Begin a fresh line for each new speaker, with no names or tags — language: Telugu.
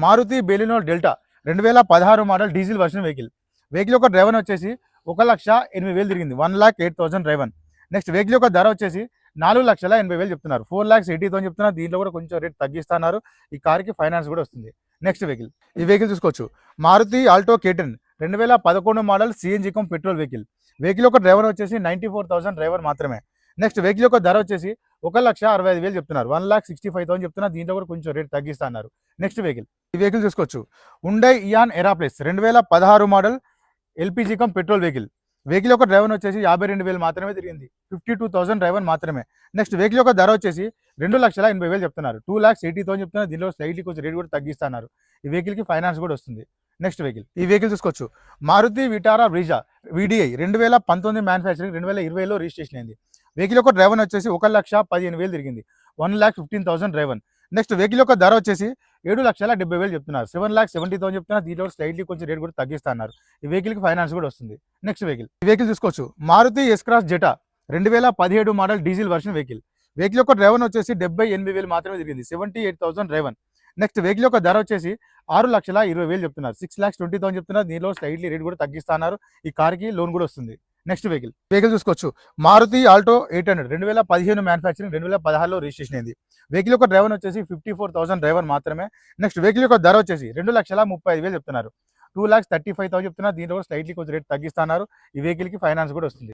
Maruti Baleno Delta 2016 model diesel version vehicle యొక్క డ్రైవర్ వచ్చేసి 1,08,000 తిరిగింది. 1,08,000 డ్రైవర్. నెక్స్ట్ వెహికల్ యొక్క ధర వచ్చేసి 4,80,000 చెప్తున్నారు. 4,80,000 చెప్తున్నారు. దీంట్లో కూడా కొంచెం రేట్ తగ్గిస్తున్నారు. ఈ కార్కి ఫైనాన్స్ కూడా వస్తుంది. నెక్స్ట్ ఈ వెహికల్ చూసుకోవచ్చు. Maruti Alto K10 2011 model CNG cum petrol vehicle యొక్క డ్రైవర్ వచ్చేసి 94,000 డ్రైవర్ మాత్రమే. నెక్స్ట్ వెహికల్ యొక్క ధర వచ్చేసి 1,65,000 చెప్తున్నారు. 1,65,000 చెప్తున్నారు. దీంట్లో కూడా కొంచెం రేట్ తగ్గిస్తున్నారు. నెక్స్ట్ ఈ వెహికల్ చూసుకోవచ్చు. Hyundai Eon era plus 2016 model LPG cum petrol vehicle యొక్క డ్రైవర్ వచ్చేసి 52,000 మాత్రమే తిరిగింది. 52,000 డ్రైవర్ మాత్రమే. నెక్స్ట్ వెహికల్ యొక్క ధర వచ్చేసి 2,80,000 చెప్తున్నారు. 2,80,000 చెప్తున్నారు. దీనిలో స్లైట్లీ కొంచెం రేట్ కూడా తగ్గిస్తున్నారు. ఈ వెహికల్కి ఫైనాన్స్ కూడా వస్తుంది. నెక్స్ట్ ఈ వెహికల్ చూసుకోవచ్చు. Maruti Vitara Brezza VDI 2019 manufacturing 2020లో రిజిస్ట్రేషన్ అయింది. వెహికల్ యొక్క డ్రైవర్ వచ్చేసి 1,15,000 తిరిగింది. 1,15,000 డ్రైవర్. నెక్స్ట్ వెహికల్ యొక్క ధర వచ్చేసి 7,70,000 చెప్తున్నారు. 7,70,000 చెప్తున్నారు. దీంట్లో స్లైట్లీ కొంచెం రేట్ కూడా తగ్గిస్తున్నారు. ఈ వెహికల్కి ఫైనాన్స్ కూడా వస్తుంది. నెక్స్ట్ ఈ వెహికల్ చూసుకోవచ్చు. Maruti S Cross Zeta 2017 model diesel version vehicle యొక్క డ్రైవర్ వచ్చేసి 78,000 మాత్రమే తిరిగింది. 78,000 డ్రైవర్. నెక్స్ట్ వెహికల్ యొక్క ధర వచ్చేసి 6,20,000 చెప్తున్నారు. 6,20,000 చెప్తున్నారు. దీనిలో స్లైట్లీ రేట్ కూడా తగ్గిస్తున్నారు. ఈ కార్కి లోన్ కూడా వస్తుంది. నెక్స్ట్ వెహికల్ చూసుకోవచ్చు. మారుతి ఆల్టో 800 2015 మ్యానుఫ్యాక్చరింగ్ 2016లో రిజిస్ట్రేషన్ అయింది. వెహికల్ యొక్క డ్రైవర్ వచ్చేసి 54,000 డ్రైవర్ మాత్రమే. నెక్స్ట్ వెహికల్ యొక్క ధర వచ్చేసి 2,35,000 చెప్తున్నారు. 2,35,000 చెప్తున్నారు. దీంట్లో స్లైట్లీ కొంచెం రేట్ తగ్గిస్తున్నారు. ఈ వెహికల్కి ఫైనాన్స్ కూడా వస్తుంది.